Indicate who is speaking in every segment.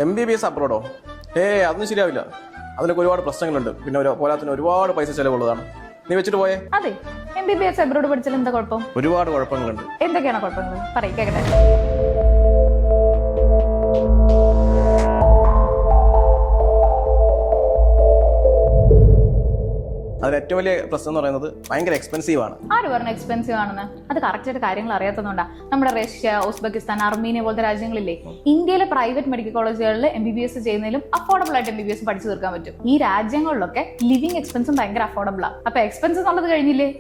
Speaker 1: MBBS അബ്രോഡോ? അതൊന്നും ശരിയാവില്ല. അതിലൊക്കെ ഒരുപാട് പ്രശ്നങ്ങളുണ്ട്. പിന്നെ പോരാത്തിന് ഒരുപാട് പൈസ ചെലവുള്ളതാണ്. നീ വെച്ചിട്ട് പോയേ.
Speaker 2: അതെ, MBBS അബ്രോഡ് പഠിച്ചാൽ എന്താ കുഴപ്പം?
Speaker 1: ഒരുപാട് കുഴപ്പങ്ങളുണ്ട്.
Speaker 2: എന്തൊക്കെയാണ് കുഴപ്പങ്ങൾ? പറയ് കേക്കട്ടെ.
Speaker 1: അതിൽ ഏറ്റവും വലിയ പ്രശ്നം എന്ന് പറയുന്നത് ഭയങ്കര എക്സ്പെൻസീവ് ആണ്.
Speaker 2: ആര് പറഞ്ഞു എക്സ്പെൻസീവ് ആണെന്ന്? അത് കറക്റ്റ് ആയിട്ട് കാര്യങ്ങൾ അറിയാത്തതുകൊണ്ടാ. നമ്മുടെ റഷ്യ, ഉസ്ബെക്കിസ്ഥാൻ, അർമീനിയ പോലത്തെ രാജ്യങ്ങളില്ലേ, ഇന്ത്യയിലെ പ്രൈവറ്റ് മെഡിക്കൽ കോളേജുകളിൽ MBBS ചെയ്യുന്നതിലും അഫോർഡബിൾ ആയിട്ട് MBBS പഠിച്ചു തീർക്കാൻ പറ്റും. ഈ രാജ്യങ്ങളിലൊക്കെ ലിവിംഗ് എക്സ്പെൻസും ഭയങ്കര അഫോർഡബിൾ ആണ്. അപ്പൊ എക്സ്പെൻസ് എന്നുള്ളത് കഴിഞ്ഞില്ലേ?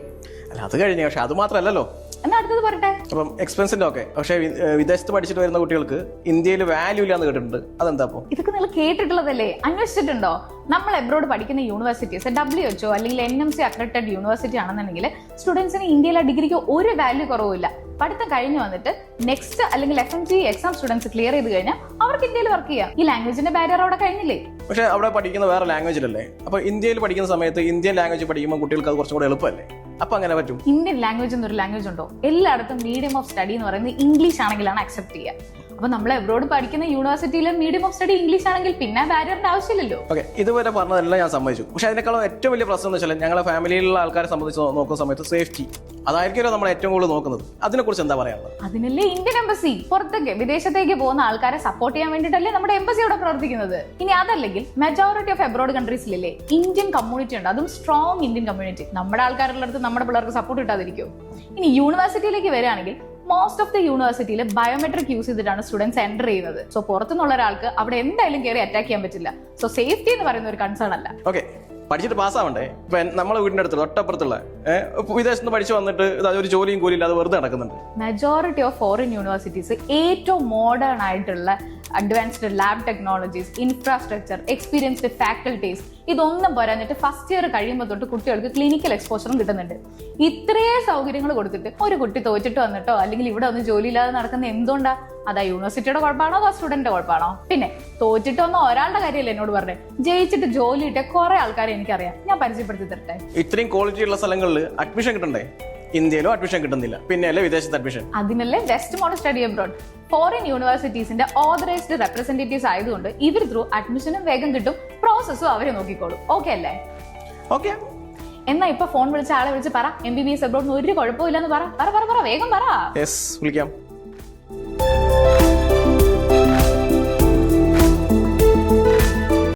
Speaker 1: അല്ല, അത് കഴിഞ്ഞു. പക്ഷെ അത് മാത്രമല്ലല്ലോ.
Speaker 2: എന്നാ അടുത്തത് പറട്ടെ.
Speaker 1: അപ്പം എക്സ്പെൻസിന്റെ ഒക്കെ, പക്ഷേ വിദേശത്ത് പഠിച്ചിട്ട് വരുന്ന കുട്ടികൾക്ക് ഇന്ത്യയിൽ വാല്യൂ ഇല്ലാന്ന് കേട്ടിട്ടുണ്ട്. അതെന്താ?
Speaker 2: ഇതൊക്കെ നിങ്ങൾ കേട്ടിട്ടുള്ളതല്ലേ? അന്വേഷിച്ചിട്ടുണ്ടോ? നമ്മൾ എബ്രോഡ് പഠിക്കുന്ന യൂണിവേഴ്സിറ്റീസ് WHO അല്ലെങ്കിൽ NMC അക്രഡിറ്റഡ് യൂണിവേഴ്സിറ്റി ആണെന്നുണ്ടെങ്കിൽ സ്റ്റുഡൻസിന് ഇന്ത്യയിലെ ഡിഗ്രിക്ക് ഒരു വാല്യൂ കുറവില്ല. പഠിത്തം കഴിഞ്ഞ് വന്നിട്ട് നെക്സ്റ്റ് അല്ലെങ്കിൽ FMG എക്സാം സ്റ്റുഡൻസ് ക്ലിയർ ചെയ്ത് കഴിഞ്ഞാൽ അവർക്ക് ഇന്ത്യയിൽ വർക്ക് ചെയ്യാം. ഈ ലാംഗ്വേജിന്റെ ബാരിയർ അവിടെ കഴിഞ്ഞില്ലേ?
Speaker 1: പക്ഷെ അവിടെ പഠിക്കുന്ന വേറെ ലാംഗ്വേജിലല്ലേ? അപ്പൊ ഇന്ത്യയിൽ പഠിക്കുന്ന സമയത്ത് ഇന്ത്യൻ ലാംഗ്വേജ് പഠിക്കുമ്പോൾ കുട്ടികൾക്ക് അത് കുറച്ചും കൂടെ എളുപ്പമല്ലേ? അപ്പൊ അങ്ങനെ പറ്റും?
Speaker 2: ഇന്ത്യൻ ലാംഗ്വേജ് എന്നൊരു ലാംഗ്വേജ് ഉണ്ടോ? എല്ലായിടത്തും മീഡിയം ഓഫ് സ്റ്റഡി എന്ന് പറയുന്നത് ഇംഗ്ലീഷ് ആണെങ്കിലാണ് അക്സെപ്റ്റ് ചെയ്യുക. അപ്പൊ നമ്മൾ എബ്രോഡ് പഠിക്കുന്ന യൂണിവേഴ്സിറ്റിയിലെ മീഡിയം ഓഫ് സ്റ്റഡി ഇംഗ്ലീഷ് ആണെങ്കിൽ പിന്നെ ബാരിയറിന്റെ ആവശ്യമില്ലല്ലോ.
Speaker 1: ഓക്കെ, ഇതുവരെ പറഞ്ഞതെല്ലാം ഞാൻ സമ്മതിച്ചു. പക്ഷെ അതിനേക്കാളും ഏറ്റവും വലിയ പ്രശ്നം എന്ന് വെച്ചാൽ ഞങ്ങളുടെ ഫാമിലിയിലുള്ള ആൾക്കാരെ സംബന്ധിച്ച് നോക്കുന്ന സമയത്ത് സേഫ്റ്റി അതായിരിക്കുമല്ലോ നമ്മൾ ഏറ്റവും കൂടുതൽ നോക്കുന്നത്. അതിനെക്കുറിച്ച് എന്താ പറയാനുള്ളത്?
Speaker 2: അതിനല്ലേ ഇന്ത്യൻ എംബസി പുറത്തേക്ക് വിദേശത്തേക്ക് പോകുന്ന ആൾക്കാരെ സപ്പോർട്ട് ചെയ്യാൻ വേണ്ടിയിട്ടല്ലേ നമ്മുടെ എംബസി അവിടെ പ്രവർത്തിക്കുന്നത്. ഇനി അതല്ലെങ്കിൽ മെജോറിറ്റി ഓഫ് എബ്രോഡ് കൺട്രീസിലല്ലേ ഇന്ത്യൻ കമ്മ്യൂണിറ്റി ഉണ്ട്, അതും സ്ട്രോങ് ഇന്ത്യൻ കമ്മ്യൂണിറ്റി. നമ്മുടെ ആൾക്കാരുടെ അടുത്ത് നമ്മുടെ പിള്ളേർക്ക് സപ്പോർട്ട് കിട്ടാതിരിക്കും. ഇനി യൂണിവേഴ്സിറ്റിയിലേക്ക് വരികയാണെങ്കിൽ മോസ്റ്റ് ഓഫ് ദ യൂണിവേഴ്സിറ്റിയിൽ ബയോമെട്രിക് യൂസ് ചെയ്തിട്ടാണ് സ്റ്റുഡൻസ് എൻ്റർ ചെയ്യുന്നത്. സോ പുറത്തുനിന്നുള്ള ഒരാൾക്ക് അവിടെ എന്തായാലും കയറി അറ്റാക്ക് ചെയ്യാൻ പറ്റില്ല. സോ സേഫ്റ്റി എന്ന് പറയുന്ന ഒരു കൺസേൺ അല്ല.
Speaker 1: ഓക്കെ, പഠിച്ചിട്ട് പാസ്സാവണ്ടേ? ഇപ്പൊ നമ്മളെ വീടിന്റെ അടുത്തുള്ള തൊട്ടപ്പുറത്തുള്ള വിദേശത്ത് പഠിച്ചു വന്നിട്ട് ഒരു ജോലിയും കൂലിയില്ല, അത് വെറുതെ നടക്കുന്നുണ്ട്.
Speaker 2: മെജോറിറ്റി ഓഫ് ഫോറിൻ യൂണിവേഴ്സിറ്റീസ് ഏറ്റവും മോഡേൺ ആയിട്ടുള്ള advanced lab technologies, infrastructure, experienced faculties, ഇതൊന്നും പോരാഞ്ഞിട്ട് ഫസ്റ്റ് ഇയർ കഴിയുമ്പോൾ തൊട്ട് കുട്ടികൾക്ക് ക്ലിനിക്കൽ എക്സ്പോഷറും കിട്ടുന്നുണ്ട്. ഇത്രയും സൗകര്യങ്ങൾ കൊടുത്തിട്ട് ഒരു കുട്ടി തോറ്റിട്ട് വന്നിട്ടോ അല്ലെങ്കിൽ ഇവിടെ ഒന്നും ജോലിയില്ലാതെ നടക്കുന്ന എന്തുകൊണ്ടാ? അതാ യൂണിവേഴ്സിറ്റിയുടെ കുഴപ്പമാണോ അതോ സ്റ്റുഡന്റിന്റെ കുഴപ്പമാണോ? പിന്നെ തോറ്റിട്ടൊന്നും ഒരാളുടെ കാര്യമല്ല എന്നോട് പറഞ്ഞത്, ജയിച്ചിട്ട് ജോലി കിട്ടിയ കുറെ ആൾക്കാരെ എനിക്കറിയാം. ഞാൻ പരിചയപ്പെടുത്തി തരട്ടെ.
Speaker 1: ഇത്രയും ക്വാളിറ്റി ഉള്ള സ്ഥലങ്ങളിൽ അഡ്മിഷൻ കിട്ടണ്ടേ? ഇന്ത്യയിലോ അഡ്മിഷൻ കിട്ടുന്നില്ല, പിന്നെ അല്ലേ വിദേശത്ത് അഡ്മിഷൻ?
Speaker 2: അതിനല്ലേ west mode study abroad. Foreign യൂണിവേഴ്സിറ്റീസിന്റെ ഓതറൈസ്ഡ് റെപ്രസെന്റേറ്റീവ്സ് ആയതുകൊണ്ട് ഇവർ ത്രൂ അഡ്മിഷനും വേഗം കിട്ടും, പ്രോസസ്സും അവരെ നോക്കിക്കോളും. ഓക്കെ അല്ലേ?
Speaker 1: ഓക്കെ.
Speaker 2: എന്നാ ഇപ്പൊ ഫോൺ വിളിച്ച ആളെ വിളിച്ച് പറ MBBS അബ്രോഡ് ഒരു കുഴപ്പമില്ലെന്ന് പറ. വേഗം പറ.
Speaker 1: യെസ്, വിളിക്കാം.